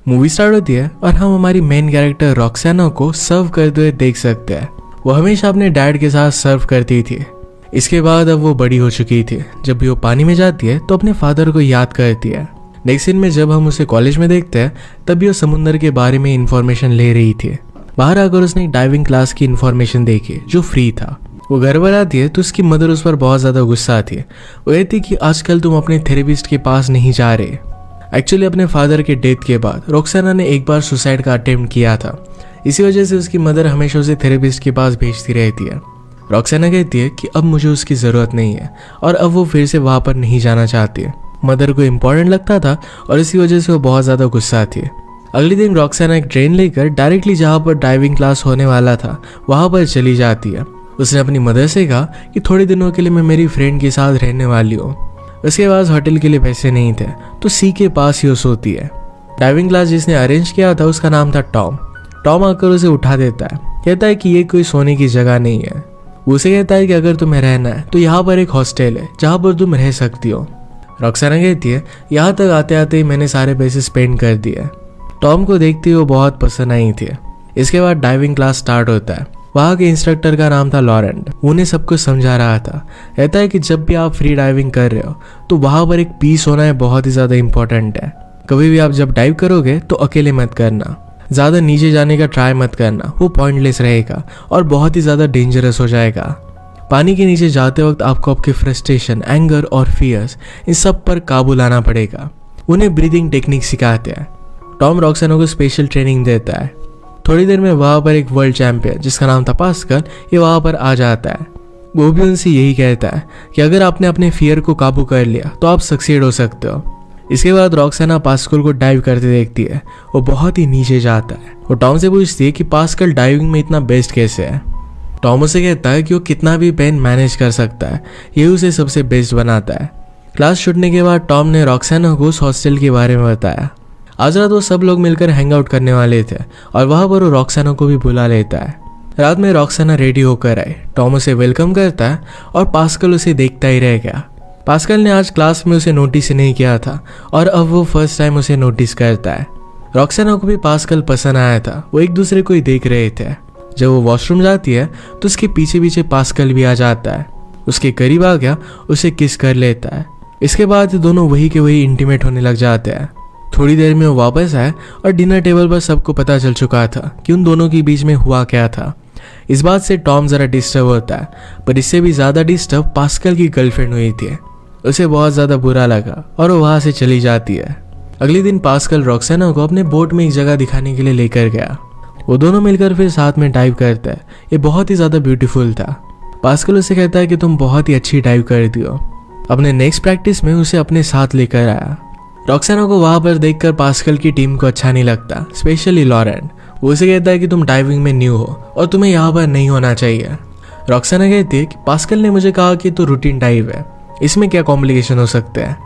Movie start होती है और हम हमारी मेन कैरेक्टर रॉक्साना को सर्व करते हुए देख सकते हैं। वो हमेशा अपने डैड के साथ सर्व करती थी। इसके बाद अब वो बड़ी हो चुकी थी। जब भी वो पानी में जाती है तो अपने फादर को याद करती है। नेक्स्ट सीन में जब हम उसे कॉलेज में देखते हैं तब भी वो समुद्र के बारे में इंफॉर्मेशन ले रही थी। बाहर आकर उसने एक डाइविंग क्लास की इंफॉर्मेशन देखी जो फ्री था। वो घर पर आती है तो उसकी मदर उस पर बहुत ज़्यादा गुस्सा आती है। वो कहती कि आजकल तुम अपने थेरेपिस्ट के पास नहीं जा रहे। एक्चुअली अपने फादर के डेथ के बाद रॉक्साना ने एक बार सुसाइड का अटेम्प्ट किया था। इसी वजह से उसकी मदर हमेशा उसे थेरेपिस्ट के पास भेजती रहती है। रॉक्साना कहती है कि अब मुझे उसकी ज़रूरत नहीं है और अब वो फिर से वहाँ पर नहीं जाना चाहती है। मदर को इम्पोर्टेंट लगता था और इसी वजह से वो बहुत ज़्यादा गुस्सा थी। अगले दिन रॉक्साना एक ट्रेन लेकर डायरेक्टली जहाँ पर डाइविंग क्लास होने वाला था वहाँ पर चली जाती है। उसने अपनी मदर से कहा कि थोड़े दिनों के लिए मैं मेरी फ्रेंड के साथ रहने वाली हूँ। उसके पास होटल के लिए पैसे नहीं थे तो सी के पास ही वो सोती है। डाइविंग क्लास जिसने अरेंज किया था उसका नाम था टॉम। टॉम आकर उसे उठा देता है। कहता है कि ये कोई सोने की जगह नहीं है। उसे कहता है कि अगर तुम्हें रहना है तो यहाँ पर एक हॉस्टल है जहाँ पर तुम रह सकती हो। रॉक्साना कहती है यहाँ तक आते आते ही मैंने सारे पैसे स्पेंड कर दिए। टॉम को देखते हुए बहुत पसंद आई थी। इसके बाद डाइविंग क्लास स्टार्ट होता है। वहाँ के इंस्ट्रक्टर का नाम था लॉरेंट। उन्हें सब कुछ समझा रहा था। कहता है कि जब भी आप फ्री डाइविंग कर रहे हो तो वहाँ पर एक पीस होना है बहुत ही ज़्यादा इंपॉर्टेंट है। कभी भी आप जब डाइव करोगे तो अकेले मत करना। ज़्यादा नीचे जाने का ट्राई मत करना, वो पॉइंटलेस रहेगा और बहुत ही ज़्यादा डेंजरस हो जाएगा। पानी के नीचे जाते वक्त आपको आपके फ्रस्ट्रेशन, एंगर और फियर्स इन सब पर काबू लाना पड़ेगा। उन्हें ब्रीदिंग टेक्निक सिखाते हैं। टॉम रॉक्साना को स्पेशल ट्रेनिंग देता है। थोड़ी देर में वहाँ पर एक वर्ल्ड चैंपियन जिसका नाम था पास्कल ये वहाँ पर आ जाता है। वो भी उनसे यही कहता है कि अगर आपने अपने फियर को काबू कर लिया तो आप सक्सीड हो सकते हो। इसके बाद रॉक्साना पास्कल को डाइव करते देखती है। वो बहुत ही नीचे जाता है। वो टॉम से पूछती है कि पास्कल डाइविंग में इतना बेस्ट कैसे है। टॉम उसे कहता है कि वो कितना भी पेन मैनेज कर सकता है, ये उसे सबसे बेस्ट बनाता है। क्लास छूटने के बाद टॉम ने रॉक्साना को उस हॉस्टल के बारे में बताया। आज रात वो सब लोग मिलकर हैंग आउट करने वाले थे और वहाँ पर वो रॉक्साना को भी बुला लेता है। रात में रॉक्साना रेडी होकर आई। टॉम उसे वेलकम करता है और पास्कल उसे देखता ही रह गया। पास्कल ने आज क्लास में उसे नोटिस नहीं किया था और अब वो फर्स्ट टाइम उसे नोटिस करता है। रॉक्साना को भी पास्कल पसंद आया था। वो एक दूसरे को ही देख रहे थे। जब वो वॉशरूम जाती है तो उसके पीछे पीछे पास्कल भी आ जाता है। उसके करीब आ गया, उसे किस कर लेता है। इसके बाद दोनों वही के वही इंटीमेट होने लग जाते हैं। थोड़ी देर में वो वापस आए और डिनर टेबल पर सबको पता चल चुका था कि उन दोनों के बीच में हुआ क्या था। इस बात से टॉम जरा डिस्टर्ब होता है, पर इससे भी ज्यादा डिस्टर्ब पास्कल की गर्लफ्रेंड हुई थी। उसे बहुत ज्यादा बुरा लगा और वो वहां से चली जाती है। अगले दिन पास्कल रॉक्साना को अपने बोट में एक जगह दिखाने के लिए लेकर गया। वो दोनों मिलकर फिर साथ में डाइव करते हैं। ये बहुत ही ज्यादा ब्यूटीफुल था। पास्कल उसे कहता है कि तुम बहुत ही अच्छी डाइव करती हो। अपने नेक्स्ट प्रैक्टिस में उसे अपने साथ लेकर आया। रॉक्साना को वहां पर देखकर पास्कल की टीम को अच्छा नहीं लगता, स्पेशली लॉरेंट। वो उसे कहता है कि तुम डाइविंग में न्यू हो और तुम्हें यहाँ पर नहीं होना चाहिए। रॉक्साना कहती है कि पास्कल ने मुझे कहा कि तो रूटीन डाइव है, इसमें क्या कॉम्प्लिकेशन हो सकते हैं।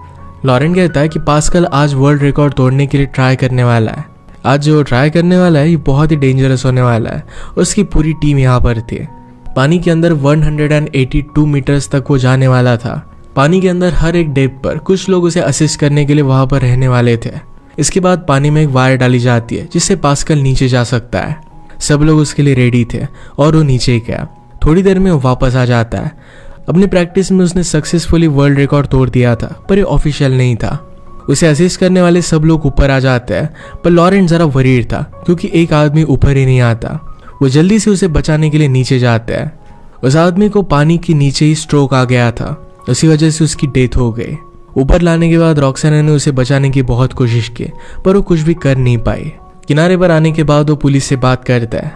लॉरेंट कहता है कि पास्कल आज वर्ल्ड रिकॉर्ड तोड़ने के लिए ट्राई करने वाला है। आज जो ट्राई करने वाला है ये बहुत ही डेंजरस होने वाला है। उसकी पूरी टीम यहाँ पर थी। पानी के अंदर 182 मीटर्स तक वो जाने वाला था। पानी के अंदर हर एक डेप्थ पर कुछ लोग उसे असिस्ट करने के लिए वहां पर रहने वाले थे। इसके बाद पानी में एक वायर डाली जाती है जिससे पास्कल नीचे जा सकता है। सब लोग उसके लिए रेडी थे और वो नीचे गया। थोड़ी देर में वो वापस आ जाता है। अपनी प्रैक्टिस में उसने सक्सेसफुली वर्ल्ड रिकॉर्ड तोड़ दिया था, पर ये ऑफिशियल नहीं था। उसे असिस्ट करने वाले सब लोग ऊपर आ जाते हैं, पर लॉरेंट जरा वरीड था क्योंकि एक आदमी ऊपर ही नहीं आता। वो जल्दी से उसे बचाने के लिए नीचे जाते हैं। उस आदमी को पानी के नीचे ही स्ट्रोक आ गया था, उसी वजह से उसकी डेथ हो गई। ऊपर लाने के बाद रॉक्साना ने उसे बचाने की बहुत कोशिश की, पर वो कुछ भी कर नहीं पाई। किनारे पर आने के बाद वो पुलिस से बात करता है।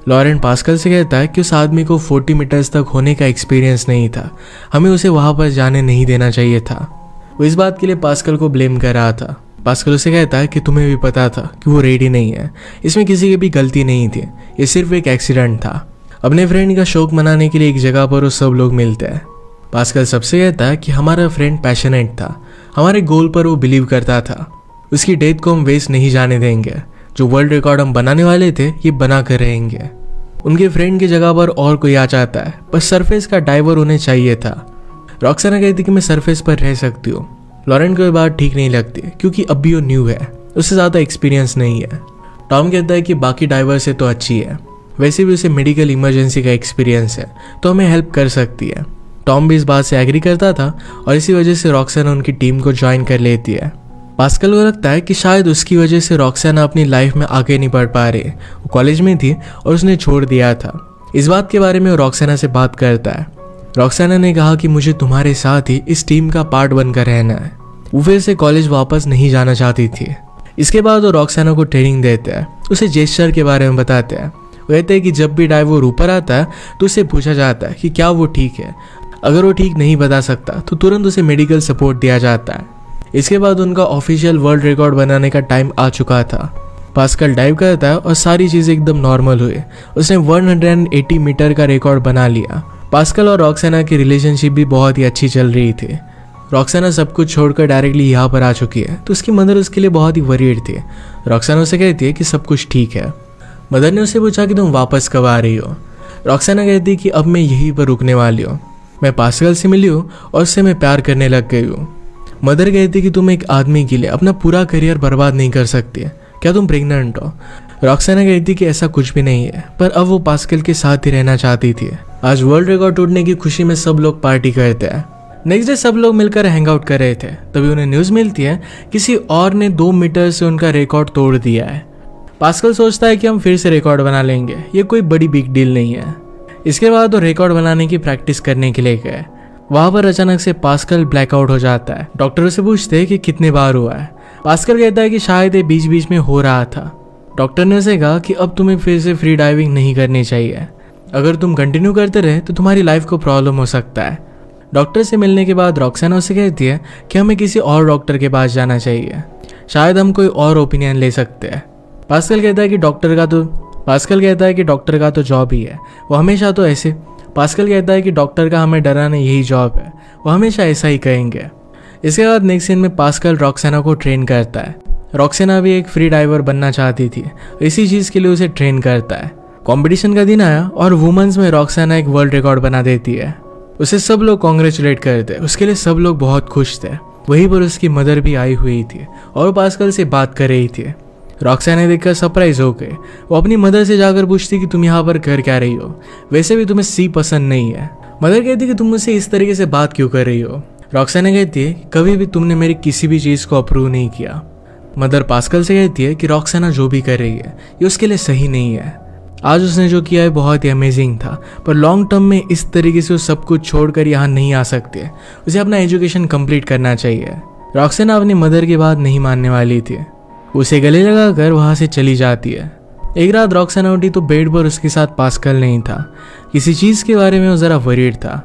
लॉरेंट पास्कल से कहता है कि उस आदमी को 40 मीटर्स तक होने का एक्सपीरियंस नहीं था, हमें उसे वहां पर जाने नहीं देना चाहिए था। वो इस बात के लिए पास्कल को ब्लेम कर रहा था। पास्कल उसे कहता है कि तुम्हें भी पता था कि वो रेडी नहीं है, इसमें किसी की भी गलती नहीं थी, ये सिर्फ एक एक्सीडेंट था। अपने फ्रेंड का शौक मनाने के लिए एक जगह पर वो सब लोग मिलते हैं। पास्कल सबसे कहता है कि हमारा फ्रेंड पैशनेट था, हमारे गोल पर वो बिलीव करता था। उसकी डेथ को हम वेस्ट नहीं जाने देंगे। जो वर्ल्ड रिकॉर्ड हम बनाने वाले थे ये बना कर रहेंगे। उनके फ्रेंड की जगह पर और कोई आ जाता है, पर सरफेस का डाइवर उन्हें चाहिए था। रॉक्साना कहती कि मैं सरफेस पर रह सकती हूँ। लॉरेंट को ये बात ठीक नहीं लगती क्योंकि अब भी वो न्यू है। उससे ज़्यादा एक्सपीरियंस नहीं है। टॉम कहता है कि बाकी डाइवर से तो अच्छी है, वैसे भी उसे मेडिकल इमरजेंसी का एक्सपीरियंस है तो हमें हेल्प कर सकती है। टॉम भी इस बात से एग्री करता था और इसी वजह से रॉक्साना उनकी टीम को ज्वाइन कर लेती है। पास्कल को लगता है कि शायद उसकी वजह से रॉक्साना अपनी लाइफ में आगे नहीं बढ़ पा रही। वो कॉलेज में थी और उसने छोड़ दिया था। इस बात के बारे में वो रॉक्साना से बात करता है। रॉक्साना ने कहा कि मुझे तुम्हारे साथ ही इस टीम का पार्ट बनकर रहना है। वो फिर से कॉलेज वापस नहीं जाना चाहती थी। इसके बाद वो रॉक्साना को ट्रेनिंग देते हैं, उसे जेस्चर के बारे में बताते हैं। वो कहते हैं कि जब भी डाइवर ऊपर आता है तो उससे पूछा जाता है कि क्या वो ठीक है। अगर वो ठीक नहीं बता सकता तो तुरंत उसे मेडिकल सपोर्ट दिया जाता है। इसके बाद उनका ऑफिशियल वर्ल्ड रिकॉर्ड बनाने का टाइम आ चुका था। पास्कल डाइव करता है और सारी चीज़ें एकदम नॉर्मल हुई। उसने 180 मीटर का रिकॉर्ड बना लिया। पास्कल और रॉक्साना की रिलेशनशिप भी बहुत ही अच्छी चल रही थी। रॉक्साना सब कुछ छोड़कर डायरेक्टली यहाँ पर आ चुकी है तो उसकी मदर उसके लिए बहुत ही वरीड थी। रॉक्साना उसे कहती है कि सब कुछ ठीक है। मदर ने उससे पूछा कि तुम वापस कब आ रही हो। रॉक्साना कहती है कि अब मैं यहीं पर रुकने वाली हूँ। मैं पास्कल से मिली हूँ और उससे मैं प्यार करने लग गई हूँ। मदर कहती है कि तुम एक आदमी के लिए अपना पूरा करियर बर्बाद नहीं कर सकती। क्या तुम प्रेग्नेंट हो? रॉक्साना कहती है कि ऐसा कुछ भी नहीं है, पर अब वो पास्कल के साथ ही रहना चाहती थी। आज वर्ल्ड रिकॉर्ड टूटने की खुशी में सब लोग पार्टी करते हैं। नेक्स्ट डे सब लोग मिलकर हैंग आउट कर रहे थे, तभी उन्हें न्यूज़ मिलती है किसी और ने 2 मीटर से उनका रिकॉर्ड तोड़ दिया है। पास्कल सोचता है कि हम फिर से रिकॉर्ड बना लेंगे, ये कोई बड़ी बिग डील नहीं है। इसके बाद वो रिकॉर्ड बनाने की प्रैक्टिस करने के लिए गए। वहां पर अचानक से पास्कल ब्लैकआउट हो जाता है। डॉक्टर से पूछते हैं कि कितने बार हुआ है। पास्कल कहता है कि शायद ये बीच बीच में हो रहा था। डॉक्टर ने उसे कहा कि अब तुम्हें फिर से फ्री डाइविंग नहीं करनी चाहिए। अगर तुम कंटिन्यू करते रहे तो तुम्हारी लाइफ को प्रॉब्लम हो सकता है। डॉक्टर से मिलने के बाद रॉक्साना उसे कहती है कि हमें किसी और डॉक्टर के पास जाना चाहिए, शायद हम कोई और ओपिनियन ले सकते हैं। पास्कल कहता है कि डॉक्टर का तो जॉब ही है, वो हमेशा तो ऐसे। पास्कल कहता है कि डॉक्टर का हमें डराना यही जॉब है, वो हमेशा ऐसा ही कहेंगे। इसके बाद नेक्स्ट सीन में पास्कल रॉक्साना को ट्रेन करता है। रॉक्साना भी एक फ्री डाइवर बनना चाहती थी, इसी चीज़ के लिए उसे ट्रेन करता है। कंपटीशन का दिन आया और वुमेन्स में रॉक्साना एक वर्ल्ड रिकॉर्ड बना देती है। उसे सब लोग कॉन्ग्रेचुलेट करते, उसके लिए सब लोग बहुत खुश थे। वहीं पर उसकी मदर भी आई हुई थी और पास्कल से बात कर रही थी। रॉक्साना देखकर सरप्राइज हो गए। वो अपनी मदर से जाकर पूछती कि तुम यहाँ पर कर क्या रही हो, वैसे भी तुम्हें सी पसंद नहीं है। मदर कहती कि तुम मुझसे इस तरीके से बात क्यों कर रही हो। रॉक्साना कहती है कि कभी भी तुमने मेरी किसी भी चीज़ को अप्रूव नहीं किया। मदर पास्कल से कहती है कि रॉक्साना जो भी कर रही है ये उसके लिए सही नहीं है। आज उसने जो किया है बहुत ही अमेजिंग था, पर लॉन्ग टर्म में इस तरीके से वो सब कुछ छोड़कर यहाँ नहीं आ सकते। उसे अपना एजुकेशन कंप्लीट करना चाहिए। रॉक्साना अपनी मदर की बात नहीं मानने वाली थी, उसे गले लगाकर वहाँ से चली जाती है। एक रात रॉक्साना उठी तो बेड पर उसके साथ पास्कल नहीं था। किसी चीज़ के बारे में वो ज़रा वरीड था।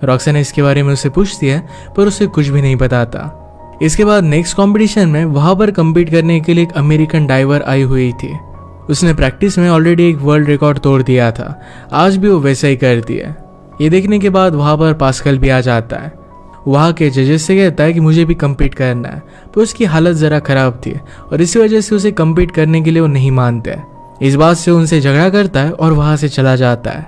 रॉक्साना इसके बारे में उससे पूछती है पर उसे कुछ भी नहीं बताता। इसके बाद नेक्स्ट कंपटीशन में वहाँ पर कम्पीट करने के लिए एक अमेरिकन डाइवर आई हुई थी। उसने प्रैक्टिस में ऑलरेडी एक वर्ल्ड रिकॉर्ड तोड़ दिया था, आज भी वो वैसा ही करती है। ये देखने के बाद वहाँ पर पास्कल भी आ जाता है। वहाँ के जजेस से कहता है कि मुझे भी कम्पीट करना है, पर उसकी हालत ज़रा ख़राब थी और इसी वजह से उसे कम्पीट करने के लिए वो नहीं मानते। इस बात से उनसे झगड़ा करता है और वहाँ से चला जाता है।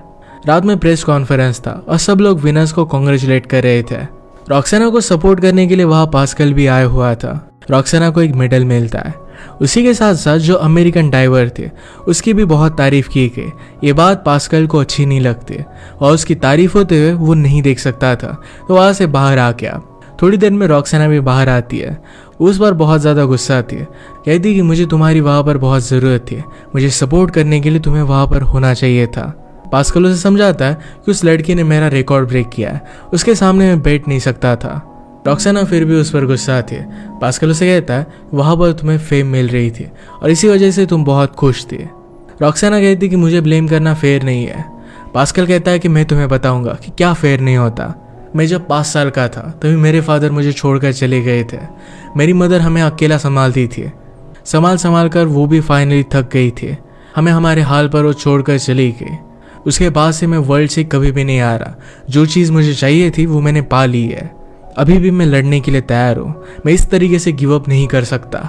रात में प्रेस कॉन्फ्रेंस था और सब लोग विनर्स को कॉन्ग्रेचुलेट कर रहे थे। रॉक्साना को सपोर्ट करने के लिए वहाँ पास्कल भी आया हुआ था। रॉक्साना को एक मेडल मिलता है। उसी के साथ साथ जो अमेरिकन डाइवर थे उसकी भी बहुत तारीफ की गई। ये बात पास्कल को अच्छी नहीं लगती और उसकी तारीफ होते हुए वो नहीं देख सकता था, तो वहाँ से बाहर आ गया। थोड़ी देर में रॉक्साना भी बाहर आती है। उस बार बहुत ज़्यादा गुस्सा थी, कहती कि मुझे तुम्हारी वहाँ पर बहुत ज़रूरत थी, मुझे सपोर्ट करने के लिए तुम्हें वहाँ पर होना चाहिए था। पास्कल उसे समझाता है कि उस लड़की ने मेरा रिकॉर्ड ब्रेक किया है, उसके सामने मैं बैठ नहीं सकता था। रॉक्साना फिर भी उस पर गुस्सा थी। पास्कल उसे कहता है वहाँ पर तुम्हें फेम मिल रही थी और इसी वजह से तुम बहुत खुश थी। रॉक्साना कहती कि मुझे ब्लेम करना फेयर नहीं है। पास्कल कहता है कि मैं तुम्हें बताऊंगा कि क्या फेयर नहीं होता। मैं जब 5 साल का था तभी मेरे फादर मुझे छोड़कर चले गए थे। मेरी मदर हमें अकेला संभालती थी। संभाल कर वो भी फाइनली थक गई थी। हमें हमारे हाल पर वो छोड़कर चली गई। उसके बाद से मैं वर्ल्ड से कभी भी नहीं आ रहा। जो चीज़ मुझे चाहिए थी वो मैंने पा ली है। अभी भी मैं लड़ने के लिए तैयार हूँ। मैं इस तरीके से गिव अप नहीं कर सकता।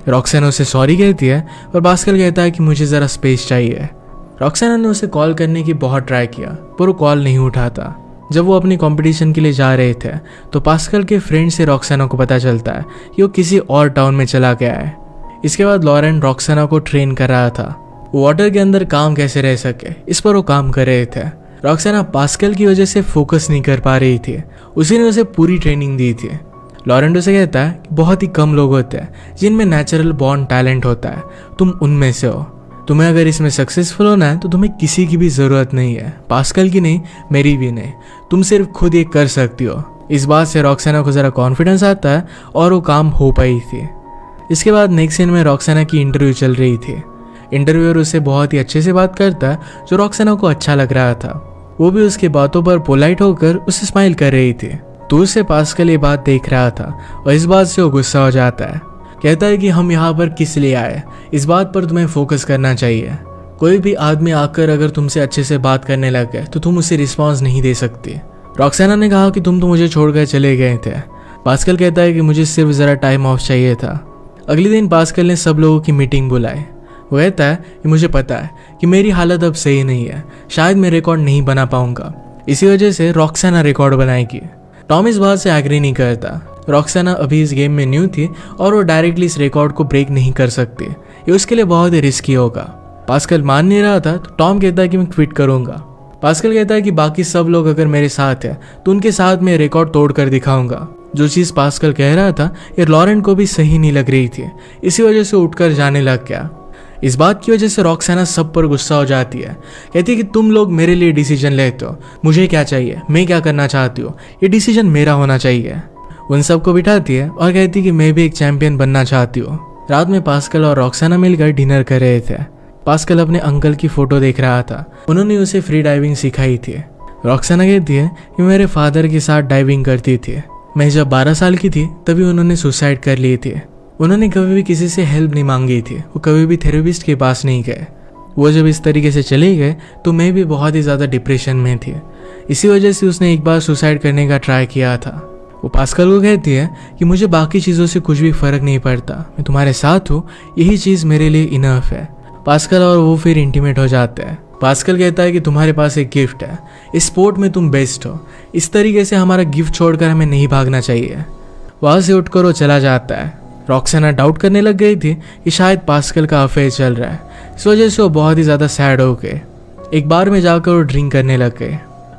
रॉक्साना उसे सॉरी कहती है और पास्कल कहता है कि मुझे ज़रा स्पेस चाहिए। रॉक्साना ने उसे कॉल करने की बहुत ट्राई किया पर वो कॉल नहीं उठाता। जब वो अपनी कंपटीशन के लिए जा रहे थे तो पास्कल के फ्रेंड से रॉक्साना को पता चलता है कि वो किसी और टाउन में चला गया है। इसके बाद लॉरेन रॉक्साना को ट्रेन कर रहा था, वाटर के अंदर काम कैसे रह सके इस पर वो काम कर रहे थे। रॉक्साना पास्कल की वजह से फोकस नहीं कर पा रही थी, उसी ने उसे पूरी ट्रेनिंग दी थी। लॉरेन उसे कहता है कि बहुत ही कम लोग होते हैं जिनमें नेचुरल बॉर्न टैलेंट होता है, तुम उनमें से हो। तुम्हें अगर इसमें सक्सेसफुल होना है तो तुम्हें किसी की भी ज़रूरत नहीं है, पास्कल की नहीं, मेरी भी नहीं, तुम सिर्फ खुद ये कर सकती हो। इस बात से रॉक्साना को ज़रा कॉन्फिडेंस आता है और वो काम हो पाई थी। इसके बाद नेक्स्ट सीन में रॉक्साना की इंटरव्यू चल रही थी। इंटरव्यूअर उससे बहुत ही अच्छे से बात करता है, जो रॉक्साना को अच्छा लग रहा था। वो भी उसकी बातों पर पोलाइट होकर उसे स्माइल कर रही थी। दूर से पास्कल ये बात देख रहा था और इस बात से वो गुस्सा हो जाता है। कहता है कि हम यहाँ पर किस लिए आए, इस बात पर तुम्हें फोकस करना चाहिए। कोई भी आदमी आकर अगर तुमसे अच्छे से बात करने लग गए तो तुम उसे रिस्पॉन्स नहीं दे सकती। रॉक्साना ने कहा कि तुम तो मुझे छोड़कर चले गए थे। पास्कल कहता है कि मुझे सिर्फ ज़रा टाइम ऑफ चाहिए था। अगले दिन पास्कल ने सब लोगों की मीटिंग बुलाई। वो कहता है कि मुझे पता है कि मेरी हालत अब सही नहीं है, शायद मैं रिकॉर्ड नहीं बना पाऊंगा, इसी वजह से रॉक्साना रिकॉर्ड बनाएगी। टॉम इस बात से एग्री नहीं करता। रॉक्साना अभी इस गेम में न्यू थी और वो डायरेक्टली इस रिकॉर्ड को ब्रेक नहीं कर सकती, ये उसके लिए बहुत ही रिस्की होगा। पास्कल मान नहीं रहा था तो टॉम कहता है कि मैं क्विट करूंगा। पास्कल कहता है कि बाकी सब लोग अगर मेरे साथ है तो उनके साथ मैं रिकॉर्ड तोड़ कर दिखाऊंगा। जो चीज़ पास्कल कह रहा था ये लॉरेन को भी सही नहीं लग रही थी, इसी वजह से उठकर जाने लग गया। इस बात की वजह से रॉक्साना सब पर गुस्सा हो जाती है। कहती है कि तुम लोग मेरे लिए डिसीजन लेते हो, मुझे क्या चाहिए, मैं क्या करना चाहती हूँ, ये डिसीजन मेरा होना चाहिए। उन सबको बिठाती है और कहती है कि मैं भी एक चैंपियन बनना चाहती हूँ। रात में पास्कल और रॉक्साना मिलकर डिनर कर रहे थे। पास्कल अपने अंकल की फोटो देख रहा था, उन्होंने उसे फ्री डाइविंग सिखाई थी। रॉक्साना कहती है कि मेरे फादर के साथ डाइविंग करती थी, मैं जब 12 साल की थी तभी उन्होंने सुसाइड कर ली थी। उन्होंने कभी भी किसी से हेल्प नहीं मांगी थी, वो कभी भी थेरेपिस्ट के पास नहीं गए। वो जब इस तरीके से चले गए तो मैं भी बहुत ही ज़्यादा डिप्रेशन में थी, इसी वजह से उसने एक बार सुसाइड करने का ट्राई किया था। वो पास्कल को कहती है कि मुझे बाकी चीज़ों से कुछ भी फ़र्क नहीं पड़ता, मैं तुम्हारे साथ हूँ, यही चीज़ मेरे लिए इनफ है। पास्कल और वो फिर इंटीमेट हो जाते हैं। पास्कल कहता है कि तुम्हारे पास एक गिफ्ट है, इस स्पोर्ट में तुम बेस्ट हो, इस तरीके से हमारा गिफ्ट छोड़कर हमें नहीं भागना चाहिए। वहाँ से उठकर वो चला जाता है। रॉक्साना डाउट करने लग गई थी कि शायद पास्कल का अफेयर चल रहा है, इस वजह से वो बहुत ही ज़्यादा सैड हो गए। एक बार में जाकर वो ड्रिंक करने लग गए।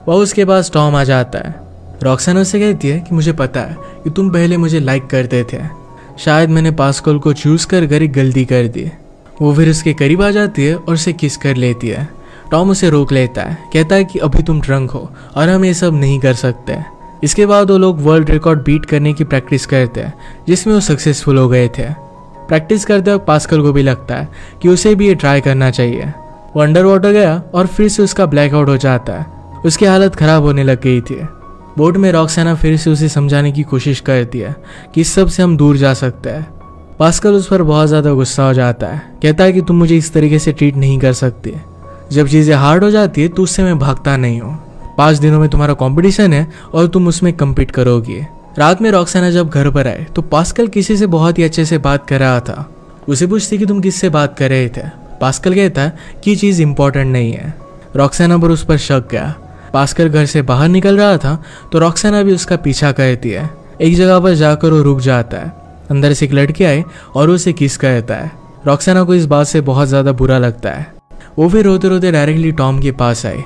वह उसके पास टॉम आ जाता है। रॉक्साना उससे कहती है कि मुझे पता है कि तुम पहले मुझे लाइक करते थे, शायद मैंने पास्कल को चूज़ कर एक गलती कर दी। वो फिर उसके करीब आ जाती है और उसे किस कर लेती है। टॉम उसे रोक लेता है, कहता है कि अभी तुम ड्रंक हो और हम ये सब नहीं कर सकते। इसके बाद वो लोग वर्ल्ड रिकॉर्ड बीट करने की प्रैक्टिस करते हैं, जिसमें वो सक्सेसफुल हो गए थे। प्रैक्टिस करते वक्त पास्कल को भी लगता है कि उसे भी ये ट्राई करना चाहिए। वो अंडर वाटर गया और फिर से उसका ब्लैकआउट हो जाता है, उसकी हालत ख़राब होने लग गई थी। बोट में रॉक्साना फिर से उसे समझाने की कोशिश करती है कि इस सब से हम दूर जा सकते हैं। पास्कल उस पर बहुत ज़्यादा गुस्सा हो जाता है, कहता है कि तुम मुझे इस तरीके से ट्रीट नहीं कर सकती, जब चीज़ें हार्ड हो जाती है तो उससे मैं भागता नहीं हूँ। 5 दिनों में तुम्हारा कंपटीशन है और तुम उसमें कम्पीट करोगी। रात में रॉक्साना जब घर पर आए तो पास्कल किसी से बहुत ही अच्छे से बात कर रहा था। उसे पूछती कि तुम किससे बात कर रहे थे। पास्कल कहता है कि चीज़ इंपॉर्टेंट नहीं है। रॉक्साना पर उस पर शक गया। पास्कल घर से बाहर निकल रहा था तो रॉक्साना भी उसका पीछा करती है। एक जगह पर जाकर वो रुक जाता है। अंदर से एक लड़की आई और उसे किस करता है। रॉक्साना को इस बात से बहुत ज़्यादा बुरा लगता है। वो फिर रोते रोते डायरेक्टली टॉम के पास आई।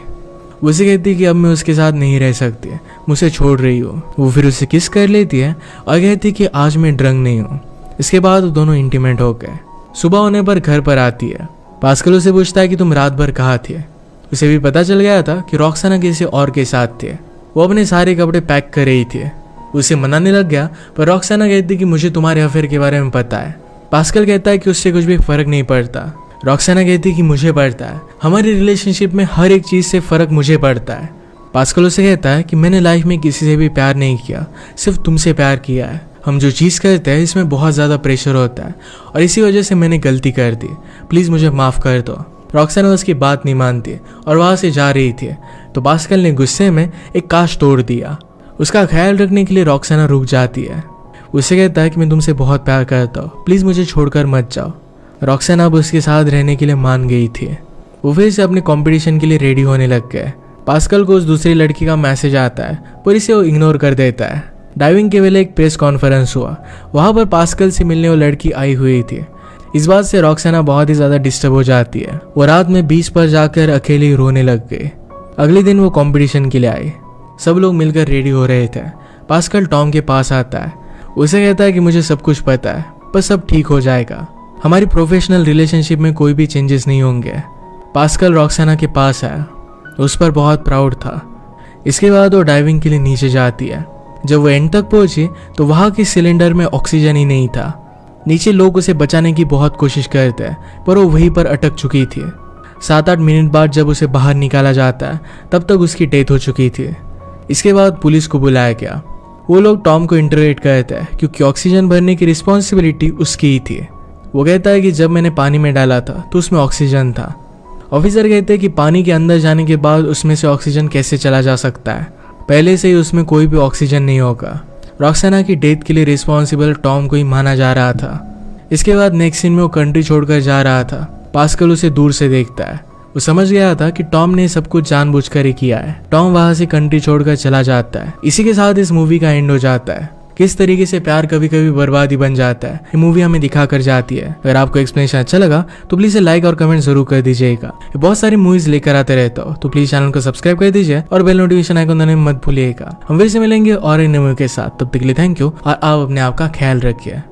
उसे कहती कि अब मैं उसके साथ नहीं रह सकती, मुझे छोड़ रही हो। वो फिर उसे किस कर लेती है और कहती कि आज मैं ड्रंक नहीं हूँ। इसके बाद वो दोनों इंटीमेट हो गए। सुबह होने पर घर पर आती है। पास्कल उसे पूछता है कि तुम रात भर कहाँ थे। उसे भी पता चल गया था कि रॉक्साना किसी और के साथ थे। वो अपने सारे कपड़े पैक कर रही थी। उसे मनाने लग गया पर रॉक्साना कहती कि मुझे तुम्हारे अफेयर के बारे में पता है। पास्कल कहता है कि उससे कुछ भी फर्क नहीं पड़ता। रॉक्साना कहती कि मुझे पड़ता है, हमारी रिलेशनशिप में हर एक चीज़ से फ़र्क मुझे पड़ता है। पास्कल उसे कहता है कि मैंने लाइफ में किसी से भी प्यार नहीं किया, सिर्फ तुमसे प्यार किया है। हम जो चीज़ करते हैं इसमें बहुत ज़्यादा प्रेशर होता है और इसी वजह से मैंने गलती कर दी, प्लीज़ मुझे माफ़ कर दो। रॉक्साना उसकी बात नहीं मानती और वहाँ से जा रही थी तो पास्कल ने गुस्से में एक कांच तोड़ दिया। उसका ख्याल रखने के लिए रॉक्साना रुक जाती है। उसे कहता है कि मैं तुमसे बहुत प्यार करता हूँ, प्लीज़ मुझे छोड़कर मत जाओ। रॉक्साना अब उसके साथ रहने के लिए मान गई थी। वो फिर से अपने कंपटीशन के लिए रेडी होने लग गए। पास्कल को उस दूसरी लड़की का मैसेज आता है पर इसे वो इग्नोर कर देता है। डाइविंग के वेले एक प्रेस कॉन्फ्रेंस हुआ, वहाँ पर पास्कल से मिलने वो लड़की आई हुई थी। इस बात से रॉक्साना बहुत ही ज्यादा डिस्टर्ब हो जाती है। वो रात में बीच पर जाकर अकेली रोने लग गई। अगले दिन वो कंपटीशन के लिए आई। सब लोग मिलकर रेडी हो रहे थे। पास्कल टॉम के पास आता है। उसे कहता है कि मुझे सब कुछ पता है, पर सब ठीक हो जाएगा। हमारी प्रोफेशनल रिलेशनशिप में कोई भी चेंजेस नहीं होंगे। पास्कल रॉक्साना के पास आया, उस पर बहुत प्राउड था। इसके बाद वो डाइविंग के लिए नीचे जाती है। जब वो एंड तक पहुंची तो वहां के सिलेंडर में ऑक्सीजन ही नहीं था। नीचे लोग उसे बचाने की बहुत कोशिश करते हैं, पर वो वहीं पर अटक चुकी थी। 7-8 मिनट बाद जब उसे बाहर निकाला जाता है तब तक उसकी डेथ हो चुकी थी। इसके बाद पुलिस को बुलाया गया। वो लोग टॉम को इंटरोगेट करते हैं क्योंकि ऑक्सीजन भरने की रिस्पॉन्सिबिलिटी उसकी ही थी। वो कहता है कि जब मैंने पानी में डाला था तो उसमें ऑक्सीजन था। ऑफिसर कहते हैं कि पानी के अंदर जाने के बाद उसमें से ऑक्सीजन कैसे चला जा सकता है, पहले से ही उसमें कोई भी ऑक्सीजन नहीं होगा। रॉक्साना की डेथ के लिए रिस्पॉन्सिबल टॉम को ही माना जा रहा था। इसके बाद नेक्स्ट सीन में वो कंट्री छोड़कर जा रहा था। पास्कल उसे दूर से देखता है। वो समझ गया था कि टॉम ने सब कुछ जानबूझकर ही किया है। टॉम वहां से कंट्री छोड़कर चला जाता है। इसी के साथ इस मूवी का एंड हो जाता है। किस तरीके से प्यार कभी कभी बर्बादी बन जाता है, ये मूवी हमें दिखा कर जाती है। अगर आपको एक्सप्लेनेशन अच्छा लगा तो प्लीज लाइक और कमेंट जरूर कर दीजिएगा। बहुत सारी मूवीज लेकर आते रहता हो तो प्लीज चैनल को सब्सक्राइब कर दीजिए और बेल नोटिफिकेशन आइकन दबाना मत भूलिएगा। हम फिर से मिलेंगे और इन मूवी के साथ। तब तक के लिए थैंक यू और आप अपने आप का ख्याल रखिए।